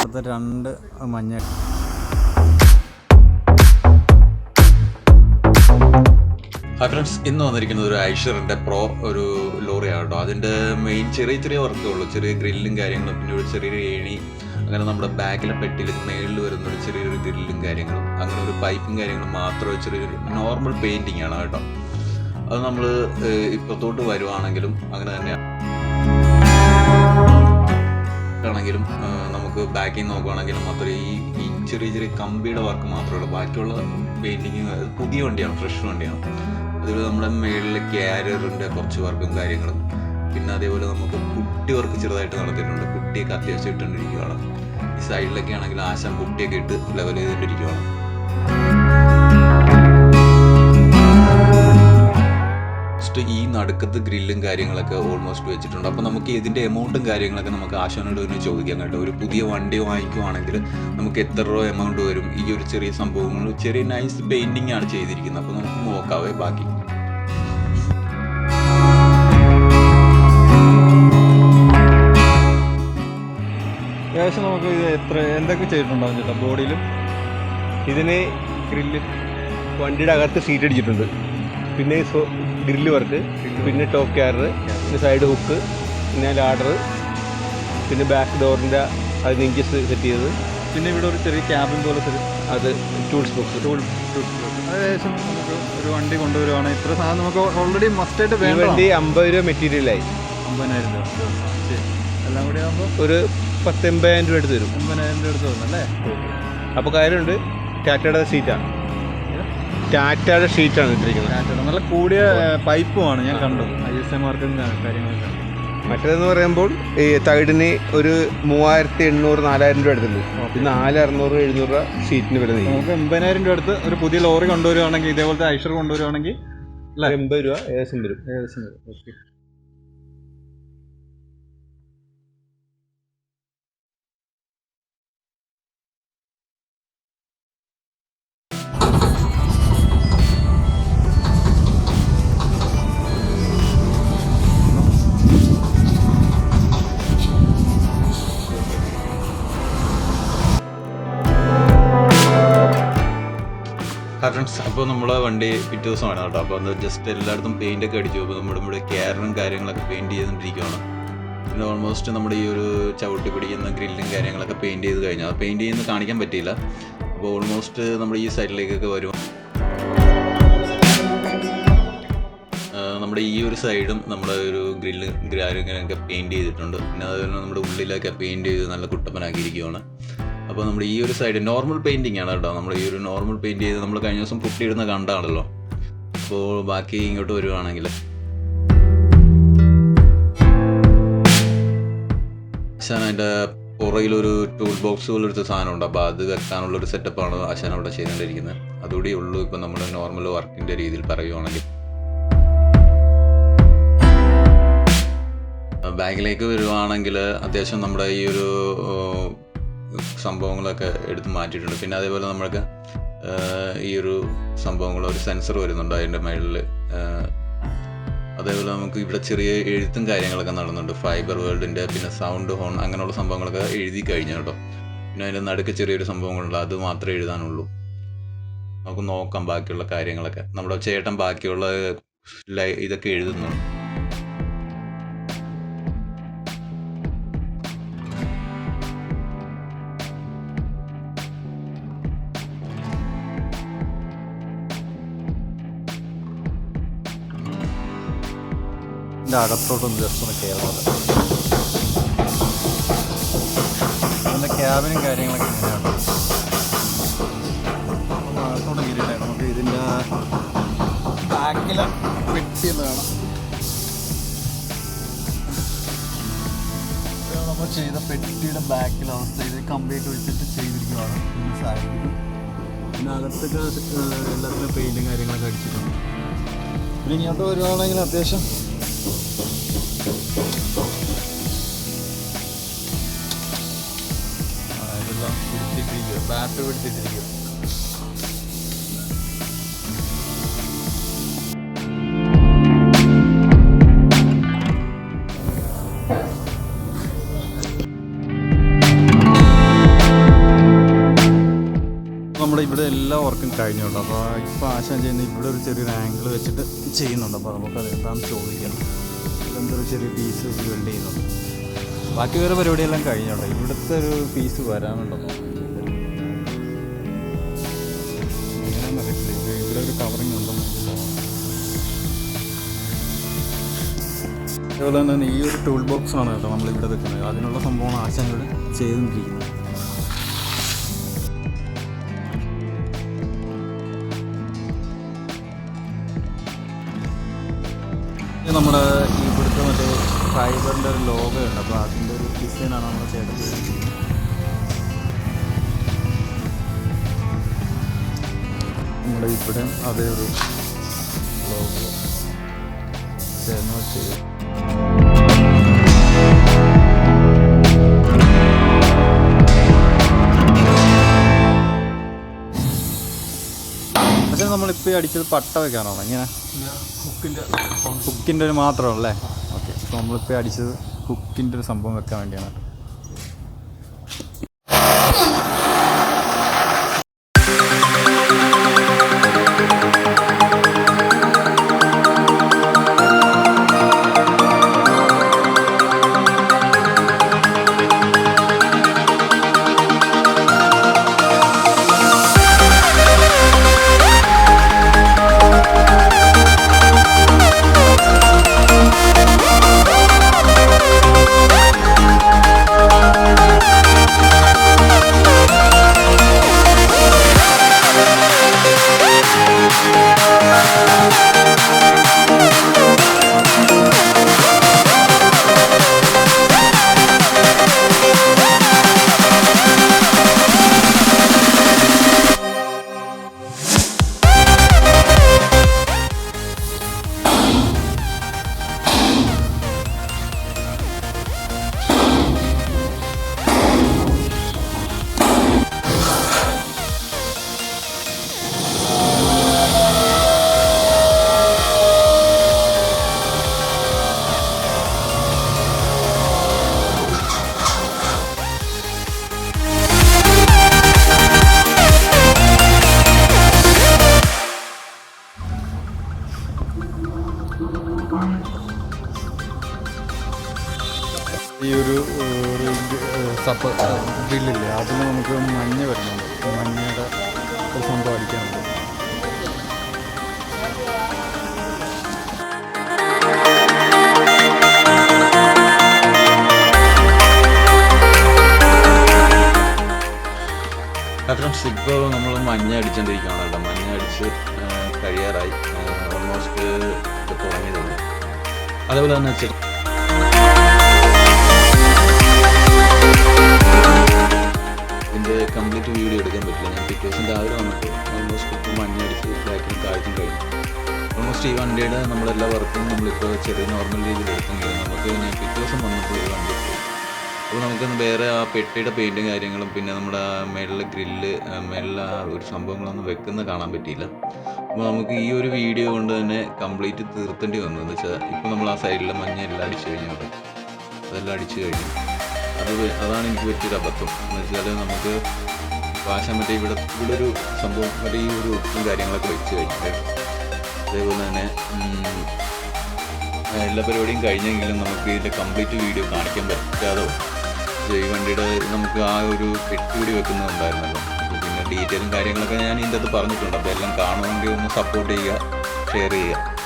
അപ്പുറത്തെ 2 മഞ്ഞ. Hi friends, ഇന്ന് വന്നിരിക്കുന്നത് ഒരു ഐഷറിൻ്റെ പ്രോ ഒരു ലോറിയാണ് കേട്ടോ. അതിൻ്റെ മെയിൻ ചെറിയ വർക്കേ ഉള്ളൂ. ചെറിയ ഗ്രില്ലും കാര്യങ്ങളും, പിന്നെ ഒരു ചെറിയൊരു ഏണി, അങ്ങനെ നമ്മുടെ ബാക്കിലെ പെട്ടിയിൽ മേളിൽ വരുന്നൊരു ചെറിയൊരു ഗ്രില്ലും കാര്യങ്ങളും, അങ്ങനെ ഒരു പൈപ്പും കാര്യങ്ങളും മാത്രമേ ചെറിയൊരു നോർമൽ പെയിൻറ്റിങ് ആണ് കേട്ടോ. അത് നമ്മൾ ഇപ്പത്തോട്ട് വരുവാണെങ്കിലും അങ്ങനെ തന്നെയാണ്. ആണെങ്കിലും നമുക്ക് ബാക്കിൽ നോക്കുകയാണെങ്കിലും മാത്രമേ ഈ ചെറിയ കമ്പിയുടെ വർക്ക് മാത്രമേ ഉള്ളൂ. ബാക്കിയുള്ള പെയിൻറ്റിങ് പുതിയ വണ്ടിയാണ്, ഫ്രഷ് വണ്ടിയാണ്. അതിൽ നമ്മുടെ മേളിൽ ക്യാരിയറിൻ്റെ കുറച്ച് വർക്കും കാര്യങ്ങളും, പിന്നെ അതേപോലെ നമുക്ക് പുട്ടി വർക്ക് ചെറുതായിട്ട് നടത്തിയിട്ടുണ്ട്. പുട്ടിയൊക്കെ അത്യാവശ്യം ഇട്ടുകൊണ്ടിരിക്കുകയാണ്. ഈ സൈഡിലൊക്കെ ആണെങ്കിൽ ആശാൻ പുട്ടിയൊക്കെ ഇട്ട് ലെവൽ ചെയ്തിട്ടിരിക്കുകയാണ്. ഈ നടുക്കത്ത് ഗ്രില്ലും കാര്യങ്ങളൊക്കെ ഓൾമോസ്റ്റ് വെച്ചിട്ടുണ്ട്. അപ്പോൾ നമുക്ക് ഇതിൻ്റെ എമൗണ്ടും കാര്യങ്ങളൊക്കെ നമുക്ക് ആശാനോട് തന്നെ ചോദിക്കാം കേട്ടോ. ഒരു പുതിയ വണ്ടി വാങ്ങിക്കുവാണെങ്കിൽ നമുക്ക് എത്ര രൂപ എമൗണ്ട് വരും? ഈ ഒരു ചെറിയ സംഭവങ്ങൾ, ചെറിയ നൈസ് പെയിൻറ്റിംഗ് ആണ് ചെയ്തിരിക്കുന്നത്. അപ്പോൾ നമുക്ക് നോക്കാവേ ബാക്കി. ഏകദേശം നമുക്ക് ഇത് എന്തൊക്കെ ചെയ്തിട്ടുണ്ടാവും ചേട്ടാ ബോഡിയിലും? ഇതിന് ഗ്രില്ല് വണ്ടിയുടെ അകത്ത് സീറ്റ് അടിച്ചിട്ടുണ്ട്, പിന്നെ ഗ്രില്ല് വർക്ക്, പിന്നെ ടോപ്പ് ക്യാരർ, പിന്നെ സൈഡ് ഹുക്ക്, പിന്നെ ലാഡർ, പിന്നെ ബാക്ക് ഡോറിൻ്റെ അതിന് ഇഞ്ചസ് സെറ്റ് ചെയ്തത്, പിന്നെ ഇവിടെ ഒരു ചെറിയ ക്യാബിൻ പോലത്തെ അത് ടൂൾസ് ബോക്സ്. ഏകദേശം നമുക്ക് ഒരു വണ്ടി കൊണ്ടുവരുവാണെങ്കിൽ ഇത്ര സാധനം നമുക്ക് ഓൾറെഡി മസ്റ്റായിട്ട് വേണ്ട. വണ്ടി 50 രൂപ മെറ്റീരിയലായി. 50,000 രൂപ എല്ലാം കൂടി ആകുമ്പോൾ ഒരു 10-80,000 രൂപ എടുത്ത് തരും. 50,000 രൂപ എടുത്ത് തന്നല്ലേ? അപ്പോൾ കാര്യമുണ്ട്, ടാറ്റയുടെ സീറ്റാണ്, ടാറ്റയുടെ ഷീറ്റാണ് ഇട്ടിരിക്കുന്നത്. നല്ല കൂടിയ പൈപ്പുമാണ് ഞാൻ കണ്ടു. ISA മാർക്കും കാര്യങ്ങളൊക്കെ. മറ്റേതെന്ന് പറയുമ്പോൾ ഈ തകിടിന് ഒരു 3,800-4,000 രൂപ എടുത്തുള്ളൂ. പിന്നെ 4,600-700 രൂപ ഷീറ്റിന് വരുന്നത്. നമുക്ക് 80,000 രൂപ എടുത്ത് ഒരു പുതിയ ലോറി കൊണ്ടുവരുവാണെങ്കിൽ, ഇതേപോലത്തെ ഐഷർ കൊണ്ടുവരുവാണെങ്കിൽ 80 രൂപ ഏകദേശം വരും. ഓക്കെ. ഫ്രണ്ട്സ്, അപ്പോൾ നമ്മളെ വണ്ടി പിറ്റേ ദിവസമാണ് കേട്ടോ. അപ്പോൾ അത് ജസ്റ്റ് എല്ലായിടത്തും പെയിൻ്റൊക്കെ അടിച്ചു. അപ്പോൾ നമ്മുടെ ക്യാരറും കാര്യങ്ങളൊക്കെ പെയിൻറ്റ് ചെയ്തുകൊണ്ടിരിക്കുകയാണ്. പിന്നെ ഓൾമോസ്റ്റ് നമ്മുടെ ഈ ഒരു ചവിട്ടി പിടിക്കുന്ന ഗ്രില്ലും കാര്യങ്ങളൊക്കെ പെയിൻറ്റ് ചെയ്ത് കഴിഞ്ഞു. അത് പെയിൻറ്റ് ചെയ്യുന്നത് കാണിക്കാൻ പറ്റിയില്ല. അപ്പോൾ ഓൾമോസ്റ്റ് നമ്മുടെ ഈ സൈഡിലേക്കൊക്കെ വരും. നമ്മുടെ ഈ ഒരു സൈഡും നമ്മുടെ ഒരു ഗ്രില്ല് കാര്യങ്ങളൊക്കെ പെയിൻറ്റ് ചെയ്തിട്ടുണ്ട്. പിന്നെ അതുപോലെ നമ്മുടെ ഉള്ളിലൊക്കെ പെയിൻറ്റ് ചെയ്ത് നല്ല കുട്ടപ്പനാക്കിയിരിക്കുകയാണ്. അപ്പോൾ നമ്മൾ ഈ ഒരു സൈഡ് നോർമൽ പെയിൻറ്റിംഗ് ആണ് കേട്ടോ. നമ്മൾ ഈ ഒരു നോർമൽ പെയിൻറ്റ് ചെയ്ത് നമ്മൾ കഴിഞ്ഞ ദിവസം പുട്ടിയിടുന്ന കണ്ടാണല്ലോ. അപ്പോൾ ബാക്കി ഇങ്ങോട്ട് വരുവാണെങ്കിൽ ആശാൻ അതിൻ്റെ പുറകിലൊരു ടൂൾ ബോക്സ് പോലൊരു സാധനമുണ്ട്. അപ്പോൾ അത് വെക്കാനുള്ളൊരു സെറ്റപ്പാണ് ആശാൻ അവിടെ ചെയ്തുകൊണ്ടിരിക്കുന്നത്. അതുകൂടി ഉള്ളൂ ഇപ്പം നമ്മൾ നോർമൽ വർക്കിൻ്റെ രീതിയിൽ പറയുവാണെങ്കിൽ. ബാക്കിലേക്ക് വരുവാണെങ്കിൽ അത്യാവശ്യം നമ്മുടെ ഈ ഒരു സംഭവങ്ങളൊക്കെ എടുത്ത് മാറ്റിയിട്ടുണ്ട്. പിന്നെ അതേപോലെ നമ്മൾക്ക് ഈ ഒരു സംഭവങ്ങൾ, ഒരു സെൻസർ വരുന്നുണ്ട് അതിൻ്റെ മേളിൽ. അതേപോലെ നമുക്ക് ഇവിടെ ചെറിയ എഴുത്തും കാര്യങ്ങളൊക്കെ നടന്നുണ്ട്. ഫൈബർ വേൾഡിൻ്റെ, പിന്നെ സൗണ്ട് ഹോൺ, അങ്ങനെയുള്ള സംഭവങ്ങളൊക്കെ എഴുതി കഴിഞ്ഞു കേട്ടോ. പിന്നെ അതിൻ്റെ നടുക്ക് ചെറിയൊരു സംഭവങ്ങളുണ്ട്, അത് മാത്രമേ എഴുതാനുള്ളൂ. നമുക്ക് നോക്കാം ബാക്കിയുള്ള കാര്യങ്ങളൊക്കെ. നമ്മുടെ ചേട്ടൻ ബാക്കിയുള്ള ഇതൊക്കെ എഴുതുന്നുണ്ട്. ഇതിൻ്റെ അകത്തോട്ടൊന്ന് ജസ്റ്റ് ഒന്ന് കയറുന്നത്. അതിൻ്റെ ക്യാബിനും കാര്യങ്ങളൊക്കെ ഇങ്ങനെയാണ്. അകത്തോട്ട് കയറിയില്ലേ നമുക്ക് ഇതിൻ്റെ ബാക്കിലെ പെട്ടി എന്ന് കാണാം. നമ്മൾ ചെയ്ത പെട്ടിയുടെ ബാക്കിലെ അവസ്ഥ ഇത് കംപ്ലീറ്റ് ഒഴിച്ചിട്ട് ചെയ്തിരിക്കുകയാണ്. സൈഡിലും പിന്നെ അകത്തൊക്കെ എല്ലാത്തിലും പെയിൻറ്റും കാര്യങ്ങളൊക്കെ അടിച്ചിട്ടുണ്ട്. പിന്നെ ഇങ്ങോട്ട് വരുവാണെങ്കിൽ അത്യാവശ്യം ഇതെല്ലാം പിടിച്ചിട്ടിരിക്കുക, ബാറ്ററി പിടിച്ചിട്ടിരിക്കുക. കഴിഞ്ഞോട്ടോ. അപ്പോൾ ഇപ്പോൾ ആശാൻ ചെയ്യുന്ന ഇവിടെ ഒരു ചെറിയൊരു ആംഗിൾ വെച്ചിട്ട് ചെയ്യുന്നുണ്ട്. അപ്പോൾ നമുക്കത് എന്താണെന്ന് ചോദിക്കാം. എന്തൊരു ചെറിയ പീസ് വെൽഡ് ചെയ്യുന്നുണ്ട്. ബാക്കി വേറെ പരിപാടിയെല്ലാം കഴിഞ്ഞോട്ടോ. ഇവിടുത്തെ ഒരു പീസ് വരാനുണ്ടോ എങ്ങനെയാണെന്ന് അറിയത്തില്ല. ഇവിടെ ഒരു കവറിങ് ഉണ്ടെന്ന്. അതുപോലെ തന്നെ ഈ ഒരു ടൂൾ ബോക്സാണ് കേട്ടോ നമ്മളിവിടെ വെക്കുന്നത്. അതിനുള്ള സംഭവമാണ് ആശാൻ ഇവിടെ ചെയ്തുകൊണ്ടിരിക്കുന്നത്. നമ്മുടെ ഇവിടുത്തെ മറ്റേ ഫൈബറിൻ്റെ ഒരു ലോഗോ ഉണ്ട്. അപ്പോൾ അതിൻ്റെ ഒരു ഡിസൈനാണ് നമ്മൾ ചെയ്തത്. നമ്മുടെ ഇവിടെ അതേ ഒരു ലോഗോ ചേർന്ന് ചെയ്തു. പക്ഷേ നമ്മളിപ്പോൾ അടിച്ചത് പട്ട വെക്കാനാണോ ഇങ്ങനെ? ഹുക്കിൻ്റെ ഒരു മാത്രമല്ലേ? ഓക്കെ. അപ്പോൾ നമ്മളിപ്പോൾ അടിച്ചത് ഹുക്കിൻ്റെ ഒരു സംഭവം വെക്കാൻ വേണ്ടിയാണ്. ഈ ഒരു സപ്പ് ഗ്രില്ലില്ലേ അതിന് നമുക്ക് മഞ്ഞ വരുന്നുണ്ട്. മഞ്ഞയുടെ ഒരു സംഭവം അടിക്കാനുണ്ട്. ഫ്രണ്ട്സ്, ഇപ്പോൾ നമ്മൾ മഞ്ഞ അടിച്ചുകൊണ്ടിരിക്കുകയാണ് കേട്ടോ. മഞ്ഞ അടിച്ച് കഴിയാറായി. ഓൾമോസ്റ്റ് ഇത് തുടങ്ങിയതുള്ളൂ. അതേപോലെ തന്നെ ഇതിൻ്റെ കംപ്ലീറ്റ് വീഡിയോ എടുക്കാൻ പറ്റില്ല. ഞാൻ പിറ്റേ ദിവസം രാവിലെ വന്നിട്ട് ഓൾമോസ്റ്റ് ഇപ്പോൾ മഞ്ഞ അടിച്ച് ബാക്കിലും താഴ്ത്തും കഴിഞ്ഞു. ഓൾമോസ്റ്റ് ഈ വണ്ടിയുടെ നമ്മളെല്ലാ വർക്കും നമ്മളിപ്പോൾ ചെറിയ നോർമൽ രീതിയിൽ എടുത്തെങ്കിലും നമുക്ക് ഞാൻ പിറ്റേ ദിവസം വന്നപ്പോൾ ഒരു വണ്ടി പോയി. അപ്പോൾ നമുക്കൊന്ന് വേറെ ആ പെട്ടിയുടെ പെയിൻറ്റും കാര്യങ്ങളും പിന്നെ നമ്മുടെ മേളിലെ ഗ്രില്ല് മേളിലെ ആ ഒരു സംഭവങ്ങളൊന്നും വെക്കുന്ന കാണാൻ പറ്റിയില്ല. അപ്പോൾ നമുക്ക് ഈ ഒരു വീഡിയോ കൊണ്ട് തന്നെ കംപ്ലീറ്റ് തീർത്തേണ്ടി വന്നു. എന്ന് വെച്ചാൽ ഇപ്പോൾ നമ്മൾ ആ സൈഡിലെ മഞ്ഞ എല്ലാം അടിച്ചു കഴിഞ്ഞു. അതെല്ലാം അടിച്ചു കഴിഞ്ഞു. അതാണ് എനിക്ക് പറ്റിയൊരു അബദ്ധം. എന്ന് വെച്ചാൽ നമുക്ക് പാശം മറ്റേ ഇവിടെ ഒരു സംഭവം മറ്റേ ഈ ഒരു ഉപ്പും കാര്യങ്ങളൊക്കെ വെച്ച് കഴിഞ്ഞിട്ട് അതേപോലെ തന്നെ എല്ലാ പരിപാടിയും കഴിഞ്ഞെങ്കിലും നമുക്ക് ഇതിൻ്റെ കംപ്ലീറ്റ് വീഡിയോ കാണിക്കാൻ പറ്റാതെ ഈ വണ്ടിയുടെ നമുക്ക് ആ ഒരു പെട്ടി വെക്കുന്നുണ്ടായിരുന്നല്ലോ. പിന്നെ ഡീറ്റെയിലും കാര്യങ്ങളൊക്കെ ഞാൻ ഇതിൻ്റെ അത് പറഞ്ഞിട്ടുണ്ട്. അപ്പോൾ എല്ലാം കാണുമെങ്കിൽ ഒന്ന് സപ്പോർട്ട് ചെയ്യുക, ഷെയർ ചെയ്യുക.